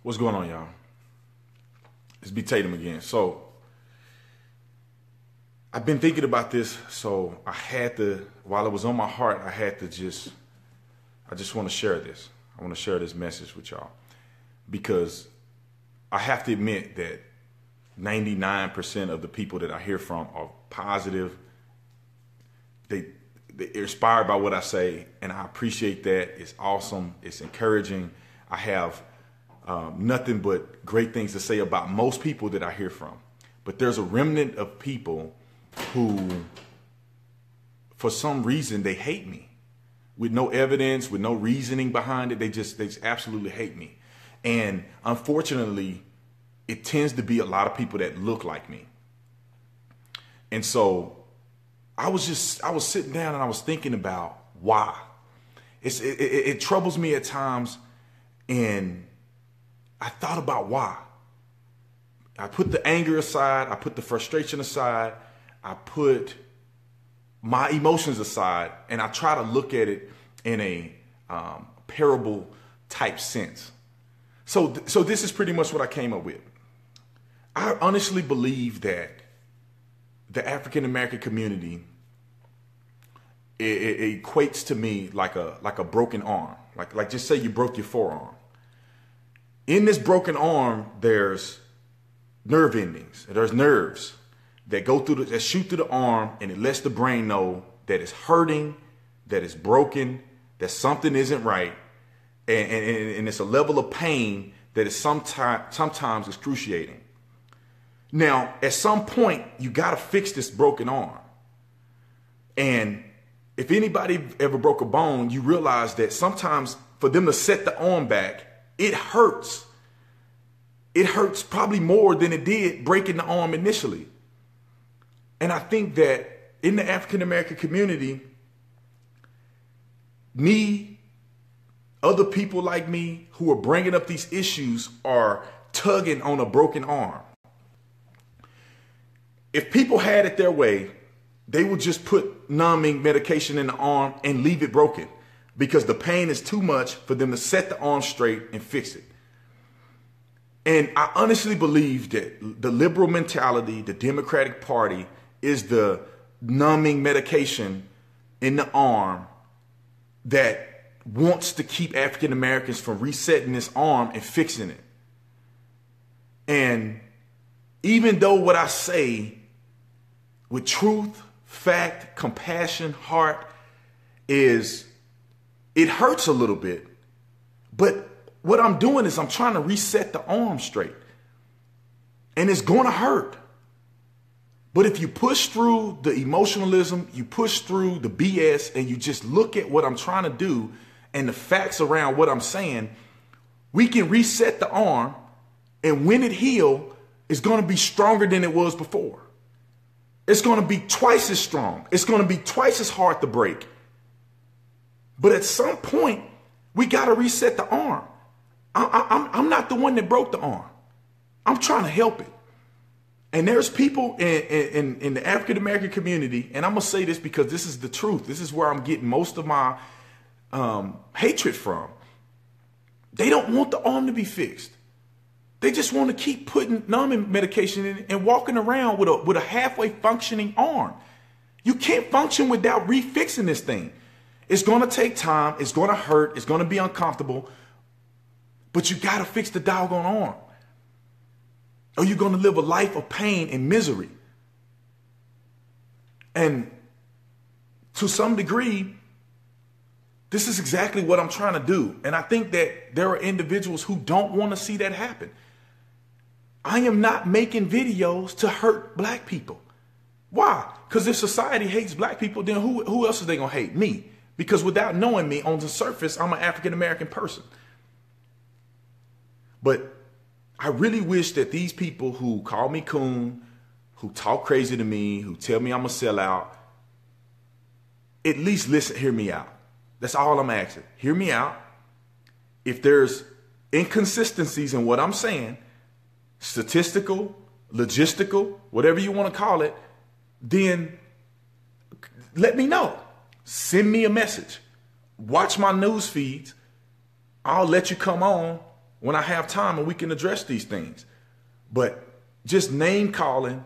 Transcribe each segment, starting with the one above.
What's going on, y'all? It's B Tatum again. So I've been thinking about this, so I had to, while it was on my heart, I just want to share this. I want to share this message with y'all because I have to admit that 99% of the people that I hear from are positive. They're inspired by what I say, and I appreciate that. It's awesome. It's encouraging. I have nothing but great things to say about most people that I hear from. But there's a remnant of people who, for some reason, they hate me with no evidence, with no reasoning behind it. They just absolutely hate me. And unfortunately, it tends to be a lot of people that look like me. And so I was sitting down and I was thinking about why. It troubles me at times, and I thought about why. I put the anger aside, I put the frustration aside, I put my emotions aside, and I try to look at it in a parable type sense. So this is pretty much what I came up with. I honestly believe that the African American community, it equates to me like a broken arm. Like just say you broke your forearm. In this broken arm, there's nerve endings. There's nerves that go through that shoot through the arm, and it lets the brain know that it's hurting, that it's broken, that something isn't right, and it's a level of pain that is sometimes excruciating. Now, at some point, you got to fix this broken arm. And if anybody ever broke a bone, you realize that sometimes for them to set the arm back, it hurts. It hurts probably more than it did breaking the arm initially. And I think that in the African American community, me, other people like me who are bringing up these issues are tugging on a broken arm. If people had it their way, they would just put numbing medication in the arm and leave it broken, because the pain is too much for them to set the arm straight and fix it. And I honestly believe that the liberal mentality, the Democratic Party, is the numbing medication in the arm that wants to keep African Americans from resetting this arm and fixing it. And even though what I say with truth, fact, compassion, heart is, it hurts a little bit, but what I'm doing is I'm trying to reset the arm straight, and it's going to hurt. But if you push through the emotionalism, you push through the BS, and you just look at what I'm trying to do and the facts around what I'm saying, we can reset the arm, and when it heals, it's going to be stronger than it was before. It's going to be twice as strong. It's going to be twice as hard to break. But at some point, we got to reset the arm. I'm not the one that broke the arm. I'm trying to help it. And there's people in the African American community, and I'm going to say this because this is the truth. This is where I'm getting most of my hatred from. They don't want the arm to be fixed. They just want to keep putting numbing medication in and walking around with a halfway functioning arm. You can't function without refixing this thing. It's going to take time. It's going to hurt. It's going to be uncomfortable. But you got to fix the doggone arm, or you're going to live a life of pain and misery. And to some degree, this is exactly what I'm trying to do. And I think that there are individuals who don't want to see that happen. I am not making videos to hurt black people. Why? Because if society hates black people, then who else is they going to hate? Me. Because without knowing me, on the surface, I'm an African American person. But I really wish that these people who call me coon, who talk crazy to me, who tell me I'm a sellout, at least hear me out. That's all I'm asking. Hear me out. If there's inconsistencies in what I'm saying, statistical, logistical, whatever you want to call it, then let me know. Send me a message. Watch my news feeds. I'll let you come on when I have time and we can address these things. But just name calling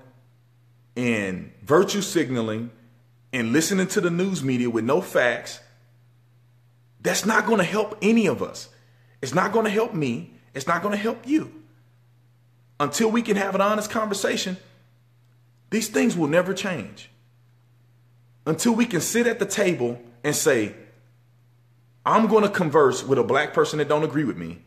and virtue signaling and listening to the news media with no facts, that's not going to help any of us. It's not going to help me. It's not going to help you. Until we can have an honest conversation, these things will never change. Until we can sit at the table and say, I'm going to converse with a black person that don't agree with me,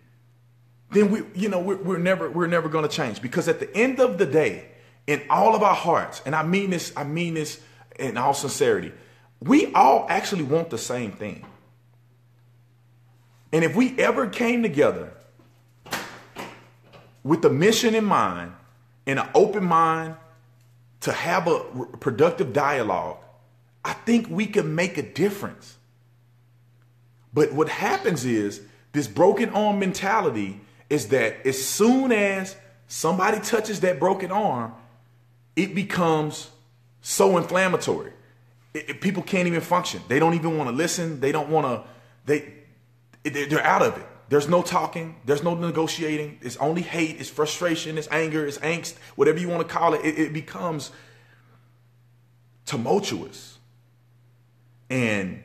then we're never going to change. Because at the end of the day, in all of our hearts, and I mean this in all sincerity, we all actually want the same thing. And if we ever came together with the mission in mind and an open mind to have a productive dialogue, I think we can make a difference. But what happens is this broken arm mentality is that as soon as somebody touches that broken arm, it becomes so inflammatory. People can't even function. They don't even want to listen. They don't want to, they're out of it. There's no talking. There's no negotiating. It's only hate. It's frustration. It's anger. It's angst. Whatever you want to call it. It becomes tumultuous. And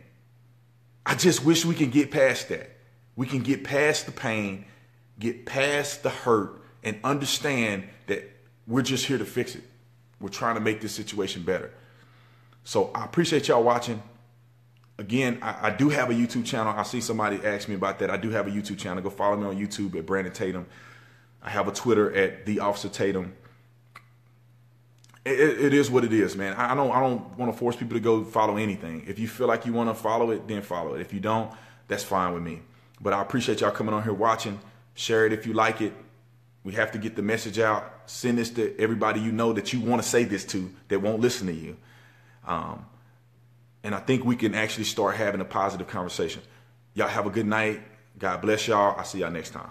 I just wish we can get past that. We can get past the pain, get past the hurt, and understand that we're just here to fix it. We're trying to make this situation better. So I appreciate y'all watching. Again, I do have a YouTube channel. I see somebody ask me about that. I do have a YouTube channel. Go follow me on YouTube at Brandon Tatum. I have a Twitter at The Officer Tatum. It is what it is, man. I don't want to force people to go follow anything. If you feel like you want to follow it, then follow it. If you don't, that's fine with me. But I appreciate y'all coming on here watching. Share it if you like it. We have to get the message out. Send this to everybody you know that you want to say this to that won't listen to you. And I think we can actually start having a positive conversation. Y'all have a good night. God bless y'all. I'll see y'all next time.